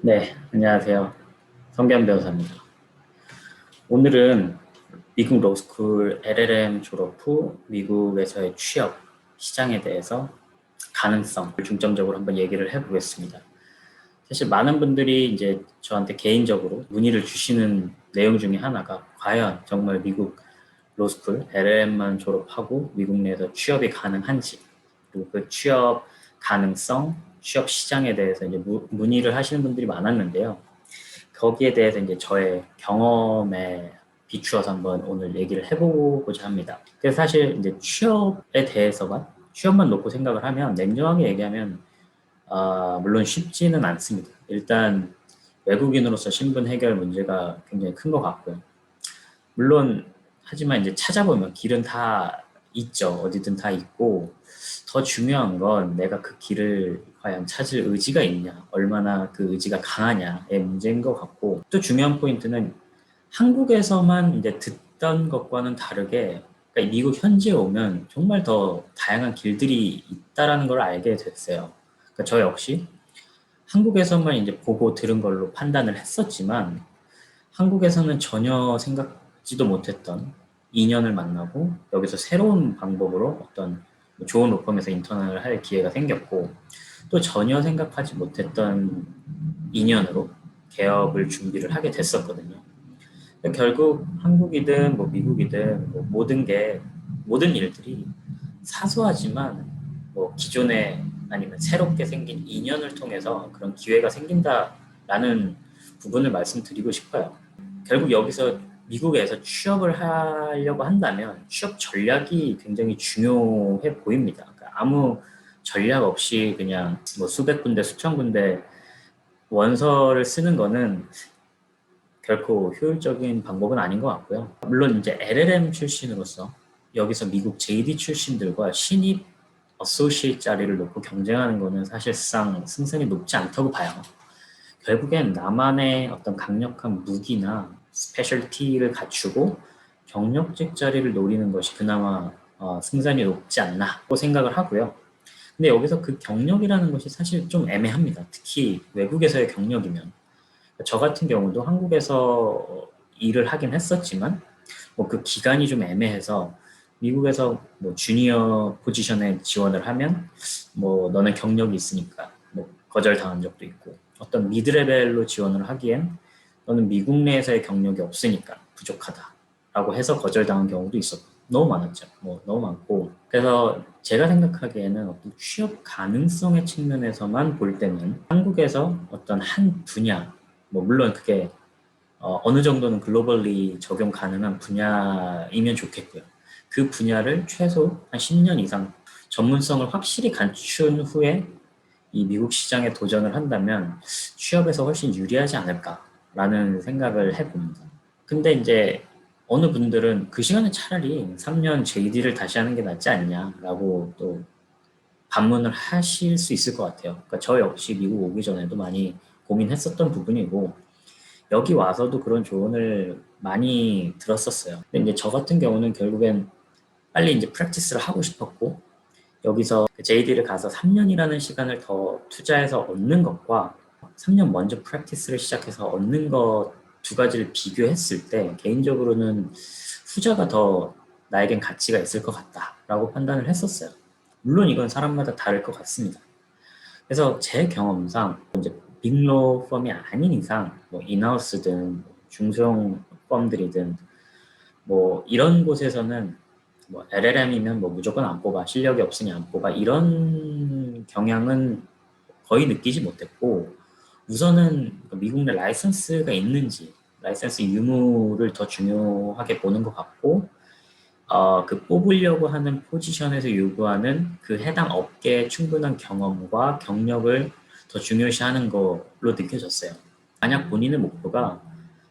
네, 안녕하세요. 성견 변호사입니다. 오늘은 미국 로스쿨 LLM 졸업 후 미국에서의 취업 시장에 대해서 가능성을 중점적으로 한번 얘기를 해보겠습니다. 사실 많은 분들이 이제 저한테 개인적으로 문의를 주시는 내용 중에 하나가 과연 정말 미국 로스쿨 LLM만 졸업하고 미국 내에서 취업이 가능한지, 그리고 그 취업 가능성, 취업 시장에 대해서 이제 문의를 하시는 분들이 많았는데요. 거기에 대해서 이제 저의 경험에 비추어서 한번 오늘 얘기를 해보고자 합니다. 그래서 사실 이제 취업에 대해서만, 취업만 놓고 생각을 하면, 냉정하게 얘기하면, 물론 쉽지는 않습니다. 일단 외국인으로서 신분 해결 문제가 굉장히 큰 것 같고요. 물론, 하지만 이제 찾아보면 길은 다 있죠. 어디든 다 있고, 더 중요한 건 내가 그 길을 과연 찾을 의지가 있냐, 얼마나 그 의지가 강하냐의 문제인 것 같고, 또 중요한 포인트는 한국에서만 이제 듣던 것과는 다르게, 그러니까 미국 현지에 오면 정말 더 다양한 길들이 있다라는 걸 알게 됐어요. 그러니까 저 역시 한국에서만 이제 보고 들은 걸로 판단을 했었지만, 한국에서는 전혀 생각지도 못했던 인연을 만나고 여기서 새로운 방법으로 어떤 좋은 로펌에서 인턴을 할 기회가 생겼고, 또 전혀 생각하지 못했던 인연으로 개업을 준비를 하게 됐었거든요. 결국 한국이든 뭐 미국이든 뭐 모든 일들이 사소하지만 뭐 기존에 아니면 새롭게 생긴 인연을 통해서 그런 기회가 생긴다라는 부분을 말씀드리고 싶어요. 결국 여기서 미국에서 취업을 하려고 한다면 취업 전략이 굉장히 중요해 보입니다. 그러니까 아무 전략 없이 그냥 뭐 수백 군데, 수천 군데 원서를 쓰는 거는 결코 효율적인 방법은 아닌 것 같고요. 물론 이제 LLM 출신으로서 여기서 미국 JD 출신들과 신입 어소시에이트 자리를 놓고 경쟁하는 거는 사실상 승산이 높지 않다고 봐요. 결국엔 나만의 어떤 강력한 무기나 스페셜티를 갖추고 경력직 자리를 노리는 것이 그나마 승산이 높지 않나고 생각을 하고요. 근데 여기서 그 경력이라는 것이 사실 좀 애매합니다. 특히 외국에서의 경력이면. 저 같은 경우도 한국에서 일을 하긴 했었지만 뭐 그 기간이 좀 애매해서 미국에서 뭐 주니어 포지션에 지원을 하면 뭐 너는 경력이 있으니까 뭐 거절당한 적도 있고, 어떤 미드레벨로 지원을 하기엔 너는 미국 내에서의 경력이 없으니까 부족하다라고 해서 거절당한 경우도 있었고, 너무 많았죠. 뭐 너무 많고, 그래서 제가 생각하기에는 어떤 취업 가능성의 측면에서만 볼 때는 한국에서 어떤 한 분야, 뭐 물론 그게 어느 정도는 글로벌리 적용 가능한 분야이면 좋겠고요. 그 분야를 최소 한 10년 이상 전문성을 확실히 갖춘 후에 이 미국 시장에 도전을 한다면 취업에서 훨씬 유리하지 않을까라는 생각을 해봅니다. 근데 이제 어느 분들은 그 시간에 차라리 3년 JD를 다시 하는 게 낫지 않냐라고 또 반문을 하실 수 있을 것 같아요. 그러니까 저 역시 미국 오기 전에도 많이 고민했었던 부분이고, 여기 와서도 그런 조언을 많이 들었었어요. 근데 이제 저 같은 경우는 결국엔 빨리 이제 프랙티스를 하고 싶었고, 여기서 JD를 가서 3년이라는 시간을 더 투자해서 얻는 것과 3년 먼저 프랙티스를 시작해서 얻는 것 두 가지를 비교했을 때 개인적으로는 후자가 더 나에겐 가치가 있을 것 같다라고 판단을 했었어요. 물론 이건 사람마다 다를 것 같습니다. 그래서 제 경험상 이제 빅로 펌이 아닌 이상 뭐 인하우스든 중소형 펌들이든 뭐 이런 곳에서는 뭐 LLM이면 뭐 무조건 안 뽑아, 실력이 없으니 안 뽑아, 이런 경향은 거의 느끼지 못했고, 우선은 미국 내 라이선스가 있는지, 라이선스 유무를 더 중요하게 보는 것 같고, 그 뽑으려고 하는 포지션에서 요구하는 그 해당 업계의 충분한 경험과 경력을 더 중요시하는 걸로 느껴졌어요. 만약 본인의 목표가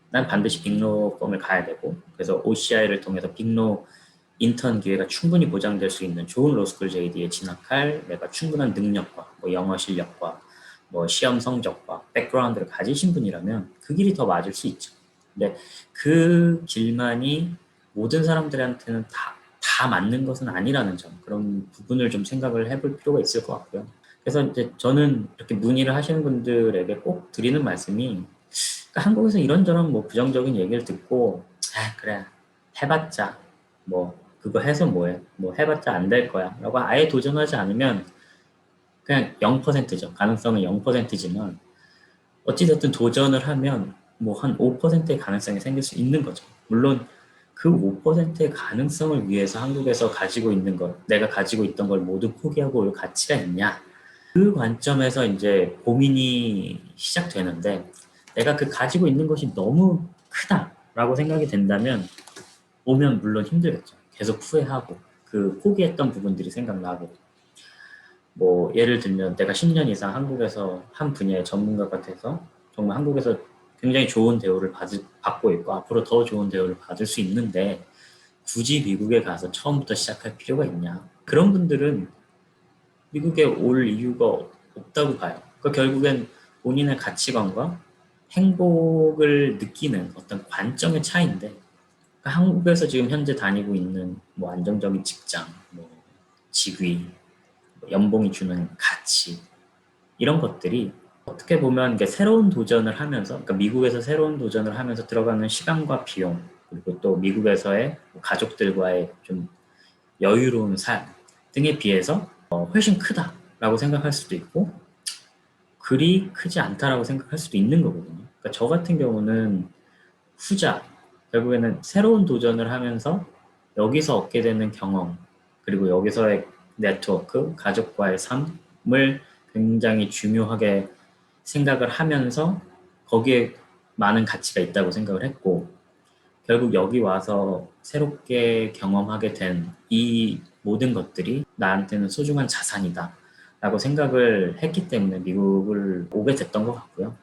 난 반드시 빅로 펌을 가야 되고, 그래서 OCI를 통해서 빅로 인턴 기회가 충분히 보장될 수 있는 좋은 로스쿨 JD에 진학할 내가 충분한 능력과 뭐 영어 실력과 뭐 시험 성적과 백그라운드를 가지신 분이라면 그 길이 더 맞을 수 있죠. 근데 그 길만이 모든 사람들한테는 다 맞는 것은 아니라는 점, 그런 부분을 좀 생각을 해볼 필요가 있을 것 같고요. 그래서 이제 저는 이렇게 문의를 하시는 분들에게 꼭 드리는 말씀이, 그러니까 한국에서 이런저런 뭐 부정적인 얘기를 듣고, 아 그래 해봤자 뭐 그거 해서 뭐해, 뭐 해봤자 안 될 거야 라고 아예 도전하지 않으면 그냥 0%죠. 가능성은 0%지만 어찌됐든 도전을 하면 뭐 한 5%의 가능성이 생길 수 있는 거죠. 물론 그 5%의 가능성을 위해서 한국에서 가지고 있는 것, 내가 가지고 있던 걸 모두 포기하고 올 가치가 있냐? 그 관점에서 이제 고민이 시작되는데, 내가 그 가지고 있는 것이 너무 크다라고 생각이 된다면 오면 물론 힘들겠죠. 계속 후회하고 그 포기했던 부분들이 생각나고, 뭐 예를 들면 내가 10년 이상 한국에서 한 분야의 전문가가 돼서 정말 한국에서 굉장히 좋은 대우를 받고 있고 앞으로 더 좋은 대우를 받을 수 있는데 굳이 미국에 가서 처음부터 시작할 필요가 있냐? 그런 분들은 미국에 올 이유가 없다고 봐요. 그러니까 결국엔 본인의 가치관과 행복을 느끼는 어떤 관점의 차이인데, 그러니까 한국에서 지금 현재 다니고 있는 뭐 안정적인 직장, 뭐 직위, 뭐 연봉이 주는 가치, 이런 것들이 어떻게 보면 이게 새로운 도전을 하면서, 그러니까 미국에서 새로운 도전을 하면서 들어가는 시간과 비용, 그리고 또 미국에서의 가족들과의 좀 여유로운 삶 등에 비해서 훨씬 크다라고 생각할 수도 있고 그리 크지 않다라고 생각할 수도 있는 거거든요. 그러니까 저 같은 경우는 후자, 결국에는 새로운 도전을 하면서 여기서 얻게 되는 경험, 그리고 여기서의 네트워크, 가족과의 삶을 굉장히 중요하게 생각을 하면서 거기에 많은 가치가 있다고 생각을 했고, 결국 여기 와서 새롭게 경험하게 된 이 모든 것들이 나한테는 소중한 자산이다 라고 생각을 했기 때문에 미국을 오게 됐던 것 같고요.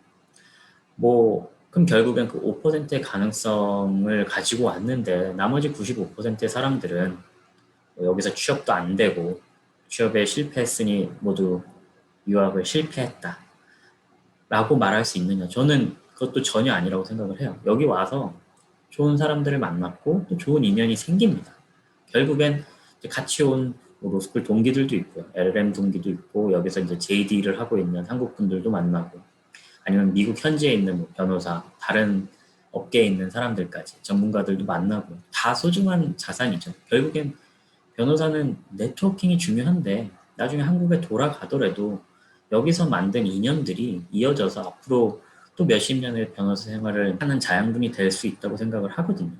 뭐 그럼 결국엔 그 5%의 가능성을 가지고 왔는데 나머지 95%의 사람들은 뭐 여기서 취업도 안 되고 취업에 실패했으니 모두 유학을 실패했다 라고 말할 수 있느냐? 저는 그것도 전혀 아니라고 생각을 해요. 여기 와서 좋은 사람들을 만났고 또 좋은 인연이 생깁니다. 결국엔 이제 같이 온 로스쿨 동기들도 있고요. LLM 동기도 있고 여기서 이제 JD를 하고 있는 한국 분들도 만나고 아니면 미국 현지에 있는 뭐 변호사, 다른 업계에 있는 사람들까지 전문가들도 만나고 다 소중한 자산이죠. 결국엔 변호사는 네트워킹이 중요한데 나중에 한국에 돌아가더라도 여기서 만든 인연들이 이어져서 앞으로 또 몇십 년의 변호사 생활을 하는 자양분이 될 수 있다고 생각을 하거든요.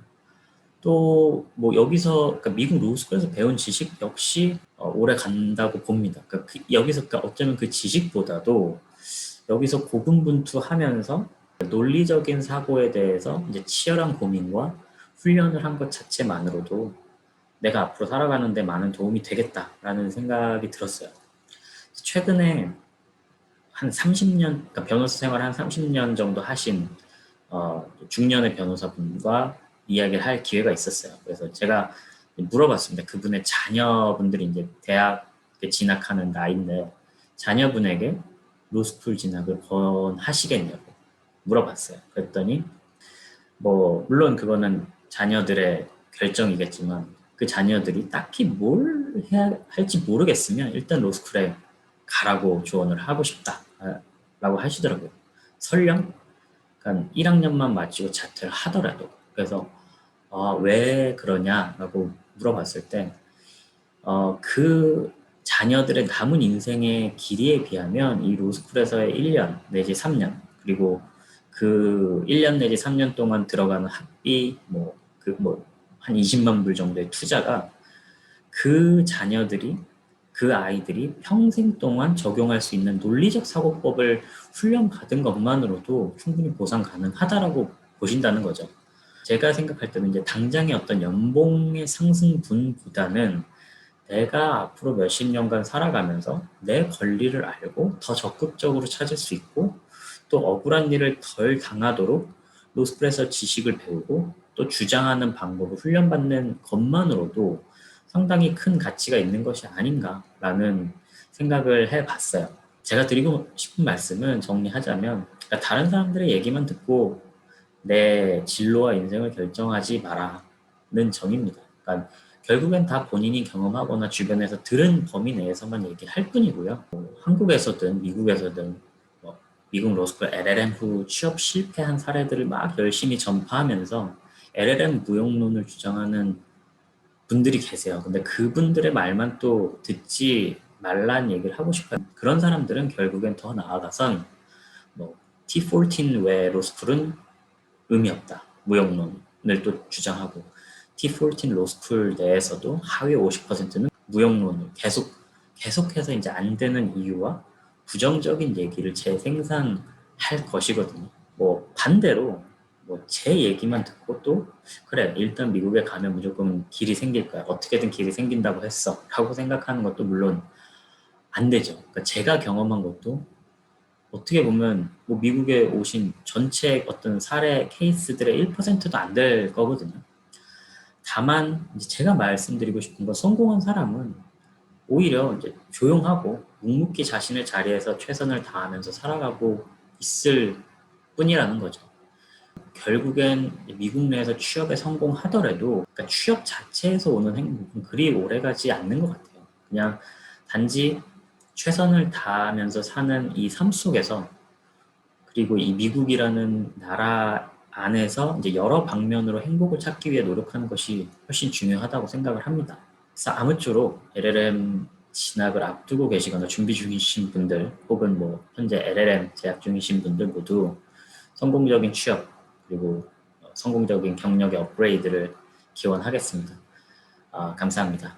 또 뭐 여기서 그러니까 미국 로스쿨에서 배운 지식 역시 오래 간다고 봅니다. 그러니까 여기서 그러니까 어쩌면 그 지식보다도 여기서 고군분투하면서 논리적인 사고에 대해서 이제 치열한 고민과 훈련을 한 것 자체만으로도 내가 앞으로 살아가는데 많은 도움이 되겠다라는 생각이 들었어요. 최근에 한 30년, 그러니까 변호사 생활 한 30년 정도 하신 중년의 변호사분과 이야기를 할 기회가 있었어요. 그래서 제가 물어봤습니다. 그분의 자녀분들이 이제 대학에 진학하는 나이인데 자녀분에게 로스쿨 진학을 권하시겠냐고 물어봤어요. 그랬더니 뭐 물론 그거는 자녀들의 결정이겠지만 그 자녀들이 딱히 뭘 해야 할지 모르겠으면 일단 로스쿨에 가라고 조언을 하고 싶다라고 하시더라고요. 설령 그러니까 1학년만 마치고 자퇴를 하더라도. 그래서 왜 그러냐라고 물어봤을 때 그 자녀들의 남은 인생의 길이에 비하면 이 로스쿨에서의 1년 내지 3년 그리고 그 1년 내지 3년 동안 들어가는 학비 한 20만 불 정도의 투자가 그 자녀들이 그 아이들이 평생 동안 적용할 수 있는 논리적 사고법을 훈련받은 것만으로도 충분히 보상 가능하다라고 보신다는 거죠. 제가 생각할 때는 이제 당장의 어떤 연봉의 상승분보다는 내가 앞으로 몇십 년간 살아가면서 내 권리를 알고 더 적극적으로 찾을 수 있고 또 억울한 일을 덜 당하도록 로스쿨에서 지식을 배우고 또 주장하는 방법을 훈련받는 것만으로도 상당히 큰 가치가 있는 것이 아닌가라는 생각을 해봤어요. 제가 드리고 싶은 말씀은 정리하자면 그러니까 다른 사람들의 얘기만 듣고 내 진로와 인생을 결정하지 마라는 정의입니다. 그러니까 결국엔 다 본인이 경험하거나 주변에서 들은 범위 내에서만 얘기할 뿐이고요. 뭐 한국에서든 미국에서든 뭐 미국 로스쿨 LLM 후 취업 실패한 사례들을 막 열심히 전파하면서 LLM 무용론을 주장하는 분들이 계세요. 근데 그분들의 말만 또 듣지 말란 얘기를 하고 싶어요. 그런 사람들은 결국엔 더 나아가선 뭐 T14 외 로스쿨은 의미 없다. 무용론을 또 주장하고 T14 로스쿨 내에서도 하위 50%는 무용론을 계속해서 이제 안 되는 이유와 부정적인 얘기를 재생산할 것이거든요. 뭐 반대로 뭐 제 얘기만 듣고 또 그래 일단 미국에 가면 무조건 길이 생길 거야. 어떻게든 길이 생긴다고 했어. 라고 생각하는 것도 물론 안 되죠. 그러니까 제가 경험한 것도 어떻게 보면 뭐 미국에 오신 전체 어떤 사례 케이스들의 1%도 안 될 거거든요. 다만 이제 제가 말씀드리고 싶은 건 성공한 사람은 오히려 이제 조용하고 묵묵히 자신의 자리에서 최선을 다하면서 살아가고 있을 뿐이라는 거죠. 결국엔 미국 내에서 취업에 성공하더라도 그러니까 취업 자체에서 오는 행복은 그리 오래가지 않는 것 같아요. 그냥 단지 최선을 다하면서 사는 이 삶 속에서 그리고 이 미국이라는 나라 안에서 이제 여러 방면으로 행복을 찾기 위해 노력하는 것이 훨씬 중요하다고 생각을 합니다. 그래서 아무쪼록 LLM 진학을 앞두고 계시거나 준비 중이신 분들 혹은 뭐 현재 LLM 재학 중이신 분들 모두 성공적인 취업 그리고 성공적인 경력의 업그레이드를 기원하겠습니다. 감사합니다.